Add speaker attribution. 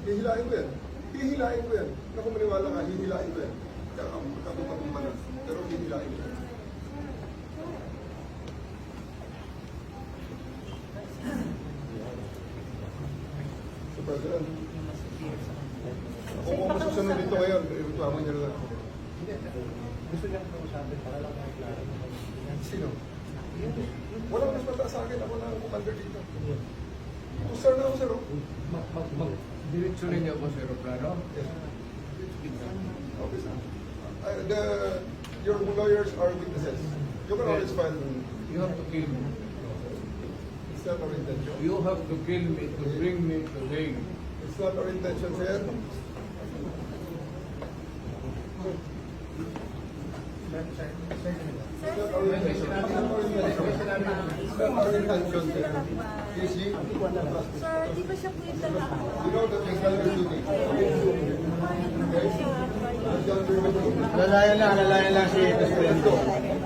Speaker 1: Hihilain ko yan. Hihilain ko yan. Naku, maniwala ka, hihilain ko yan. Kakapag manas. Pero hihilain ko yan. So, President, kung masusunod dito ngayon, reklamo niya lang ako.
Speaker 2: Gusto niyang kausapin para lang maklaro.
Speaker 1: Sino? Walang mas mataas sa akin. Ako na ang commander dito. Sir na ako, sir.
Speaker 2: Diretso rin niya ako sa aeroplano.
Speaker 1: Yes. Okay, sir. Your lawyers are witnesses. You can always file.
Speaker 2: You have to kill me.
Speaker 1: It's not our intention.
Speaker 2: You have to kill me to bring me to Hague.
Speaker 1: It's not our intention, sir. It's not our intention. It's not our intention, sir. You see?
Speaker 3: Sir, di ba siya po yung lalaki?
Speaker 1: You know that you've done your duty. Okay? You've done your duty.
Speaker 4: Lalayan lang si Presidente.